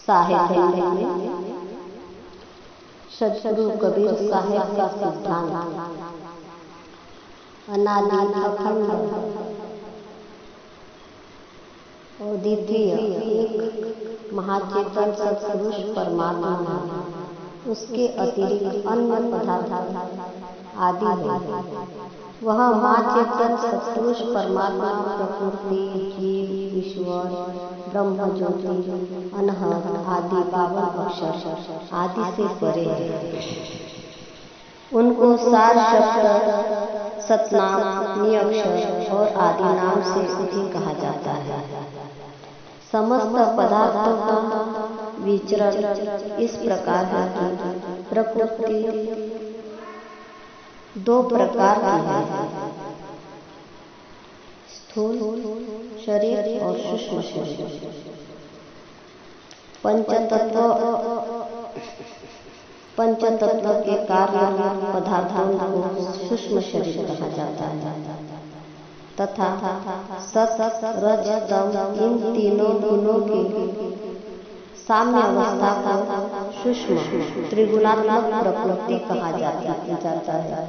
साहेब में सदगुरु कबीर साहेब का सिद्धांत अनादि अखंड और द्वितीय एक महाचेतन सत्पुरुष परमात्मा है। उसके अतिरिक्त अन्य पदार्थ आदि है। वह महाचेतन सत्पुरुष परमात्मा प्रकृति, जीव, ईश्वर, ब्रह्म ज्योति, अनहद आदि 52 अक्षर आदि से परे है। उनको सार शब्द, सतनाम, नियक्षर और आदि नाम से भी कहा जाता है। समस्त पदार्थों का विचरण इस प्रकार है कि प्रकृति 2 प्रकार की है, स्थूल शरीर और सूक्ष्म शरीर। पंचतत्व के कार्य पदार्थों को सूक्ष्म शरीर कहा जाता है तथा सत, रज, तम इन तीनों गुणों की साम्य अवस्था को सूक्ष्म त्रिगुणात्मक प्रकृति कहा जाता है।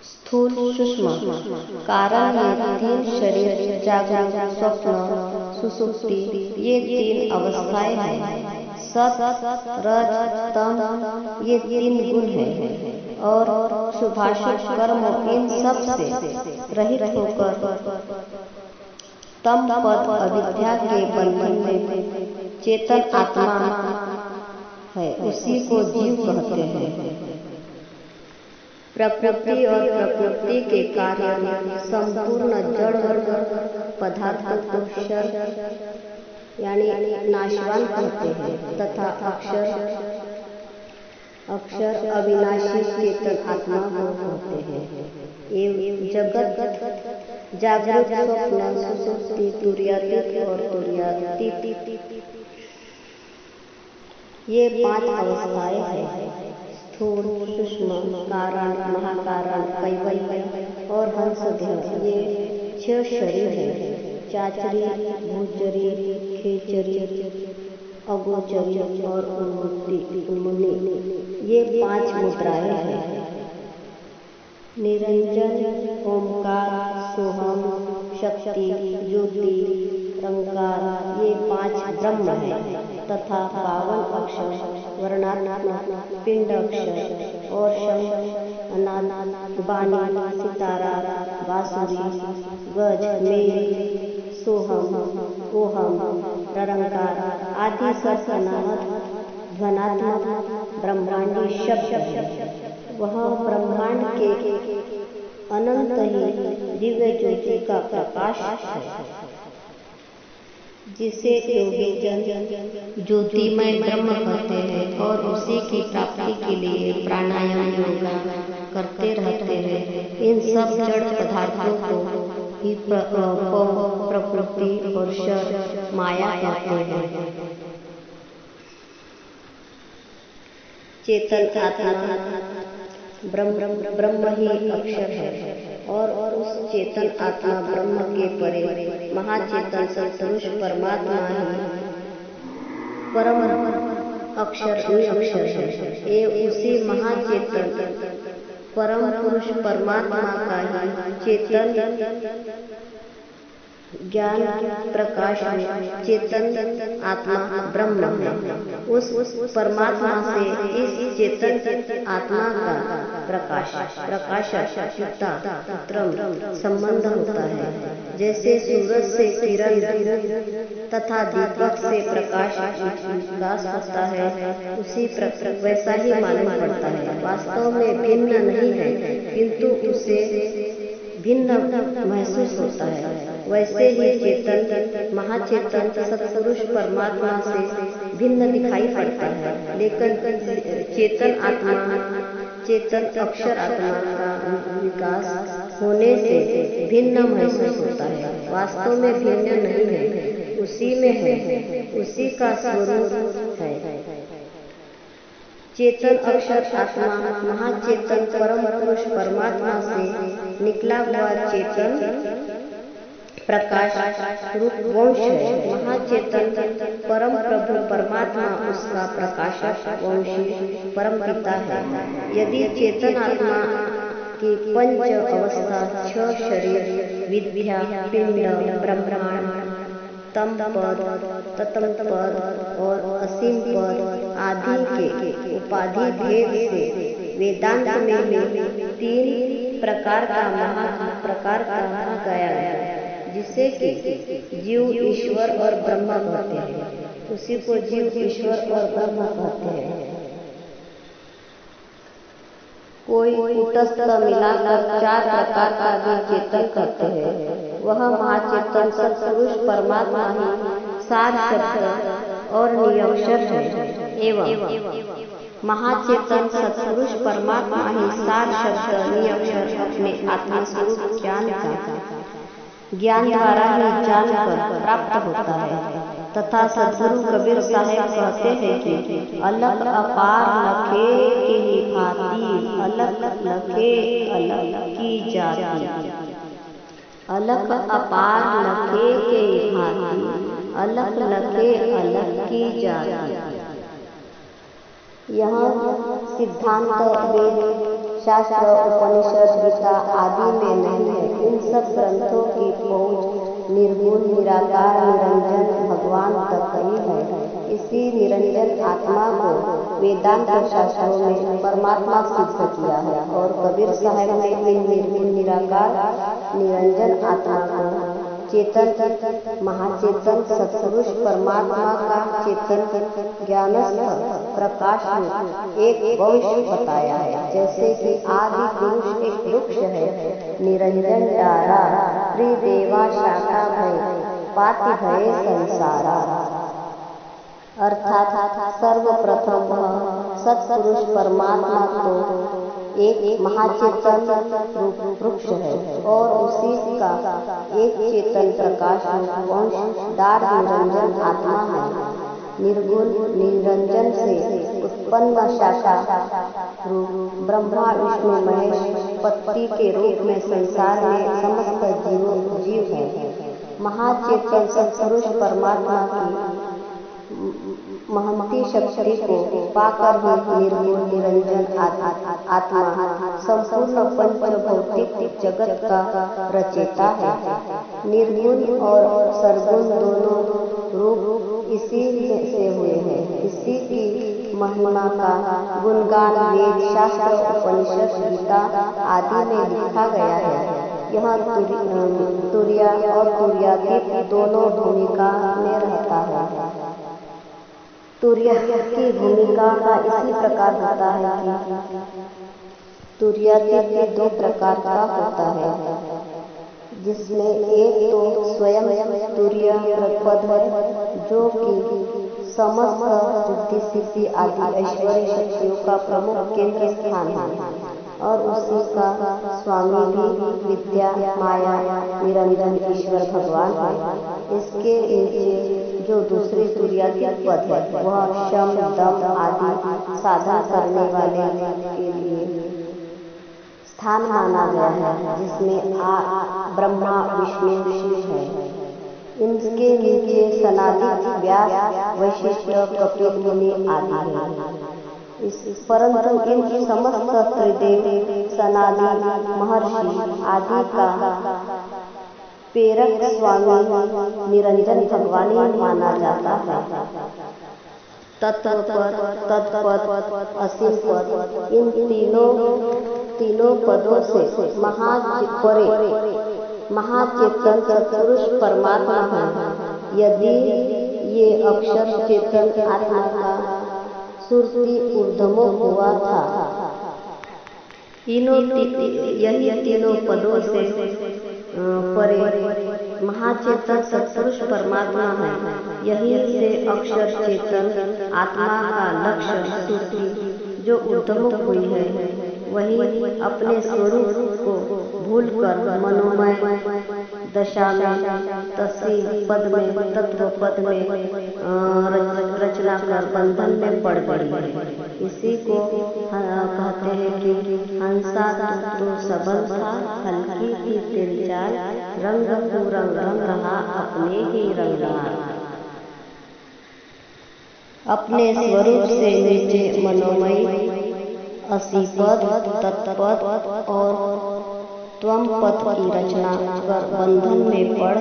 स्थूल सूक्ष्म कारण ये 3 शरीर, जागृत, स्वप्न, सुषुप्ति ये 3 अवस्थाएं हैं। सत, रज, तम ये 3 गुण हैं और शुभाशुभ कर्म इन सब से रहित होकर तम पद अविद्या के बंधन में चेतन आत्मा है, उसी को जीव कहते हैं। प्रकृति और प्रकृति के कार्य में संपूर्ण जड़ पदार्थ को क्षर यानी नाशवान कहते हैं तथा अक्षर अविनाशी चेतन आत्मा को कहते हैं। एवं जगत जागृत, स्वप्न, सुषुप्ति, तुर्यातीत और तुर्यातीत ये 5 अवस्थाएं हैं। स्थूल, सूक्ष्म, कारण, महाकारण, कैवल्य और हंसदेह ये 6 शरीर हैं। चाचरी, भूचरी, खेचरी, अगोचरी और उन्मुनी ये 5 मुद्राएं हैं। निरंजन, ओमकार, सोहम, शक्ति, ज्योति, रंकार ये 5 ब्रह्म हैं तथा 52 अक्षर वर्णात्मक पिंड अक्षर और शंख, अनाद, बाणी, सितारा, बांसुरी, गज, मेल, सोहम, ओहम, रंकार आदि सब ध्वनात्मक ब्रह्मांडी शब्द है। वह ब्रह्मांड के अनंत ही दिव्य ज्योति का प्रकाश है, जिसे योगी जन ज्योतिमय ब्रह्म कहते हैं और उसी की प्राप्ति के लिए प्राणायाम योगा करते रहते हैं। इन सब जड़ पदार्थों को ही प्रकृति और शर माया कहते हैं। चेतन आत्मा ब्रह्म ही अक्षर है और उस चेतन आत्मा ब्रह्म के परे महाचेतन सत्पुरुष परमात्मा ही परम अक्षर अक्षर है। ये उसी महाचेतन परम पुरुष परमात्मा का ही चेतन ज्ञान प्रकाश में चेतन आत्मा ब्रह्म है। उस परमात्मा से इस चेतन आत्मा का प्रकाशता संबंध होता है। जैसे सूरज से किरण तथा दीपक से प्रकाश विकास होता है, उसी प्रकार वैसा ही मालूम पड़ता है। वास्तव में भिन्न नहीं है, किंतु उसे भिन्न महसूस होता है। वैसे ही चेतन महाचेतन सत्पुरुष परमात्मा से भिन्न दिखाई पड़ता है, लेकिन चेतन आत्मा चेतन अक्षर आत्मा का विकास होने से भिन्न महसूस होता है। वास्तव में भिन्न नहीं है, उसी में है, उसी का स्वरूप है। चेतन अक्षर आत्मा महाचेतन परम पुरुष परमात्मा से निकला हुआ चेतन प्रकाश रूप वंश है। महाचेतन परम प्रभु परमात्मा उसका प्रकाशक वंशी परम पिता है। यदि चेतन आत्मा की पंच अवस्था, छह शरीर, विद्या, पिंड, ब्रह्मांड, तम पद, ततम पद और असीम पद आदि के उपाधि भेद से वेदांत में तीन प्रकार का कहा गया है, जिसे कि जीव, ईश्वर और ब्रह्म कहते हैं। उसी को जीव, ईश्वर और ब्रह्म कहते हैं। कोई कूटस्थ मिलाकर चार प्रकार का भी चेतन कहते हैं। वह महाचेतन सत्पुरुष परमात्मा ही सार शब्द और निरक्षर है। एवं महाचेतन सत्पुरुष परमात्मा ही सार शब्द निरक्षर अपने आत्मा स्वरूप ज्ञान द्वारा ही जानकर प्राप्त होता है। तथा सद्गुरु कबीर साहेब कहते हैं कि अलग अपार लखे की भांति, अलग लखे अलग की जाति। अलग अपार लखे के भांति, अलग लखे अलग की जाति। यह सिद्धांत वेद, शास्त्र, उपनिषद, गीता आदि में नहीं है। इन सब ग्रंथों की पहुंच निर्गुण, निराकार, निरंजन भगवान तक ही है। इसी निरंजन आत्मा को वेदांत शास्त्रों में परमात्मा सिद्ध किया है और कबीर साहब ने इन निर्गुण, निराकार, निरंजन आत्मा को चेतन, महाचेतन सत्पुरुष परमात्मा का चेतन ज्ञानस्थ प्रकाश में एक वंश बताया है। जैसे कि आदि पुरुष एक वृक्ष है, निरंजन डारा, त्रिदेवा शाखा भय, पाति भय संसारा। अर्थात सर्वप्रथम वह सत्पुरुष परमात्मा तो एक महाचेतन वृक्ष है और उसी का एक चेतन प्रकाश वंश दार निरंजन आत्मा है। निर्गुण निरंजन से उत्पन्न शाखा ब्रह्मा विष्णु महेश पत्ती के रूप में संसार में समस्त जीव है। महाचेतन सत्पुरुष परमात्मा की महती शक्ति को पाकर ही निर्गुण निरंजन आत्मा संपूर्ण पंच भौतिक जगत का रचयिता है। निर्गुण और सरगुण दोनों रूप इसी से हुए हैं। इसी की महिमा का गुणगान वेद, शास्त्र, उपनिषद, गीता आदि में लिखा गया है। यह तुर्या और तुर्यातीत दोनों भूमिका में रहता है। तुर्य की भूमिका का इसी प्रकार होता है कि तुर्यातीत दो प्रकार का होता है, जिसमें एक तो स्वयं तुर्य पद है, जो कि समस्त बुद्धि, सिद्धि आदि ऐश्वर्य शक्तियों का प्रमुख केंद्र स्थान है और उसी का स्वामी भी विद्या, माया, निरंजन ईश्वर भगवान है। इसके नीचे जो दूसरी तुर्यातीत पद है वह शम, दम आदि साधन करने वाले के लिए स्थान माना गया है, जिसमें ब्रह्मा, विष्णु, शिव है। इनके नीचे सनादि, व्यास, वशिष्ठ, कपिल मुनि आदि है। परंतु इन समस्त त्रिदेव, सनादि, महर्षि आदि का प्रेरक स्वामी निरंजन भगवान ही माना जाता है। तत्वपद, तत्पद, असीम पद, इन तीनों पदों से महाचेतन सत्पुरुष परमात्मा है। यदि ये अक्षर चेतन आत्मा का सुरति ऊर्ध्वमुख हुआ था, यही तीनों पदों से परे महाचेतन सत्पुरुष परमात्मा है। यही से अक्षर चेतन आत्मा का लक्ष्य सुरति जो ऊर्ध्वमुख हुई है, वही अपने स्वरूप को भूलकर मनोमय दशा में, तसी पद में, तत्व पद में रचना कर बंधन में पड़ गई। इसी को कहते हैं कि हंसा तो सबल था, हल्की थी तिल चाल, रंग रंग रहा अपने ही रंगदार। अपने स्वरूप से नीचे मनोमयी असीपद, तत्पद और त्वम पद की रचना कर बंधन में पड़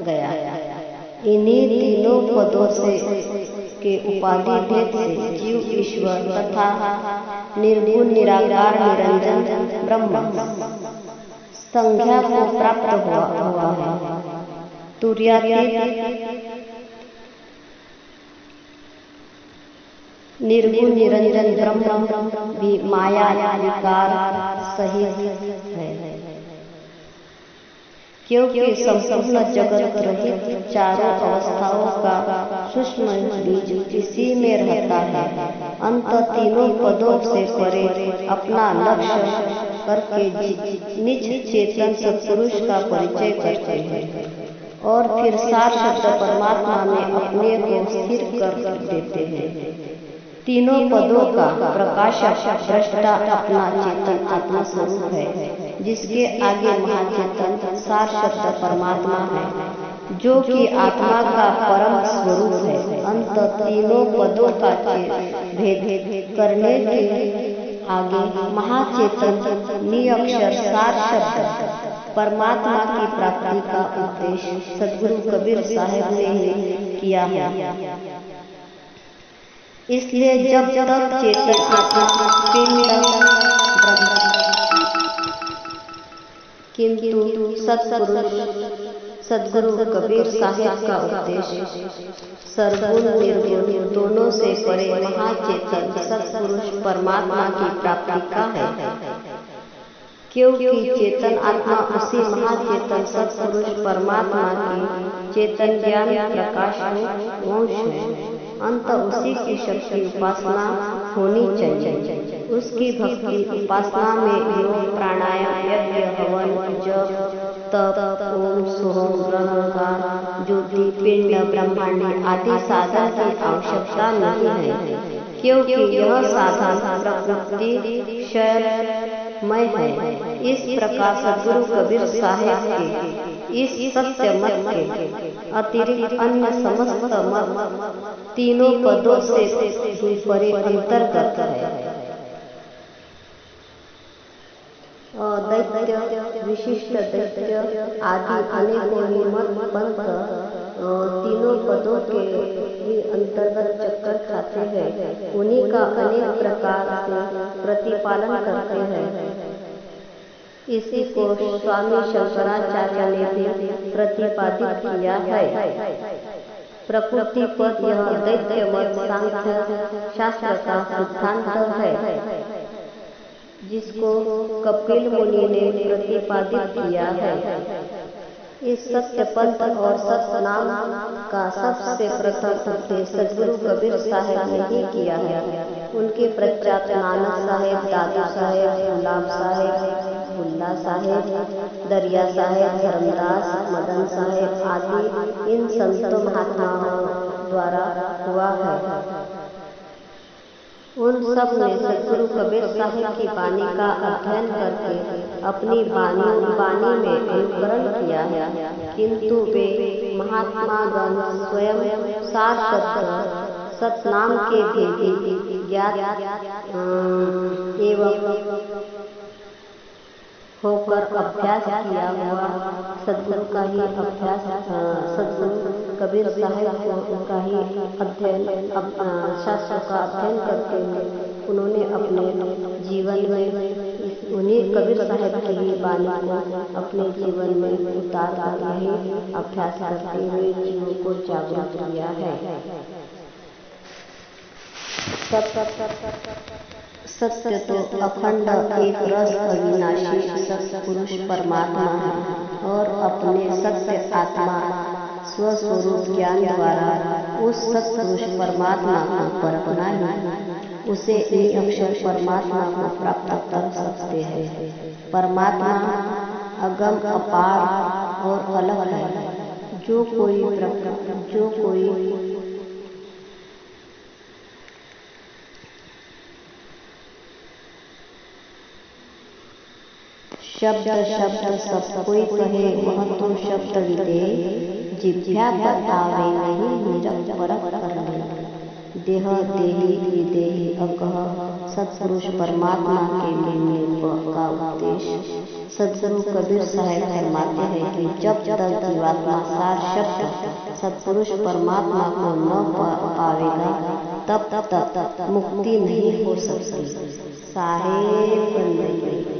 गया। इन्हीं तीनों पदों से के उपाधि भेद से जीव ईश्वर तथा निर्गुण निराकार निरंजन ब्रह्म संज्ञा को प्राप्त हुआ है। तुर्यातीत निर्गुण निरंजन ब्रह्म भी माया विकार सहित है, क्योंकि संपूर्ण जगत रहित चारों अवस्थाओं का सूक्ष्म बीज इसी में रहता है। अंत तीनों पदों से परे अपना लक्ष्य करके निज चेतन सत्पुरुष का परिचय करते हैं और फिर सार शब्द परमात्मा में अपने को स्थिर कर देते हैं। तीनों पदों का प्रकाशक दृष्टा अपना चेतन आत्मा स्वरूप है, जिसके आगे महाचेतन सार शब्द परमात्मा है, जो कि आत्मा का परम स्वरूप है। अंत तीनों पदों का भेद करने के आगे महाचेतन निअक्षर सार शब्द परमात्मा की प्राप्ति का उपदेश सद्गुरु कबीर साहब ने ही किया है। इसलिए जब तक चेतन आत्मा किंतु सद्गुरु कबीर साहब का उपदेश सर्वगुण निर्गुण दोनों से परे महाचेतन सत्पुरुष परमात्मा की प्राप्ति का है, क्योंकि चेतन आत्मा उसी महाचेतन सत्पुरुष परमात्मा की चेतन ज्ञान प्रकाश अंश है। अंत उसी की शक्ति उपासना होनी चाहिए। उसकी भक्ति उपासना में योग प्राणायाम यज्ञ हवन जप तप ओम सोहम ग्रहणकार ज्योति पिंड ब्रह्मांडी आदि साधन की आवश्यकता नहीं है, क्योंकि यह साधन प्रकृति क्षयमय है। इस प्रकार सद्गुरु कबीर साहब के इस सत्य मत के अतिरिक्त अन्य समस्त मत तीनों पदों से ही परे अंतर्गत है। दैत्य विशिष्ट दैत्य आदि अनेकों ही मत पंथ तीनों पदों के ही अंतर्गत चक्कर खाते हैं, उन्हीं का अनेक प्रकार से प्रतिपालन करते हैं। इसी को स्वामी शंकराचार्य ने भी प्रतिपादित किया है। प्रकृति पद यह दैत्य मत सांख्य शास्त्र का सिद्धांत है, जिसको कपिल मुनि ने प्रतिपादित किया है। इस सत्य पंथ और सत्य नाम का सबसे प्रथम उपदेश सद्गुरु कबीर साहब ने ही किया है। उनके पश्चात नानक साहेब, दादा साहेब, गुलाब साहेब, बुल्ला साहेब, दरिया साहेब, धर्मदास, मदन साहेब आदि इन संतों महात्माओं द्वारा हुआ है। उन सब ने सद्गुरु कबीर साहब की वाणी का अध्ययन करके अपनी वाणी में अनुकरण किया है, किंतु वे महात्मागण स्वयं सार शब्द सतनाम के भेदी ज्ञात एवं होकर अभ्यास किया हुआ सद्गुरु का ही अभ्यास सद्गुरु कबीर साहब का ही अध्ययन शास्त्र का अध्ययन करते हुए उन्होंने अपने जीवन में उन्हीं कबीर साहब की ही वाणी को अपने जीवन में उतार कर यही अभ्यास करते हुए जीवों को जागरूक किया है। सत्य तो अखंड एक रस अविनाशी सत्पुरुष परमात्मा है और अपने सत्य आत्मा स्वस्वरूप ज्ञान द्वारा उस सत्पुरुष परमात्मा को परखना ही उसे निअक्षर परमात्मा को प्राप्त कर सकते हैं। परमात्मा अगम अपार और अलग है। जो कोई शब्द सब कोई कहे वह तो शब्द विदेह, जिभ्या पर आवे नहीं निरपरख कर ले। देह देही विदेही अकह सत्पुरुष परमात्मा के मिलने का उपदेश। सदगुरु कबीर साहब फरमाते हैं कि जब तक जीवात्मा सार शब्द सत्पुरुष परमात्मा को न पावेगा तब तक मुक्ति नहीं हो सकती। साहेब बंदगी।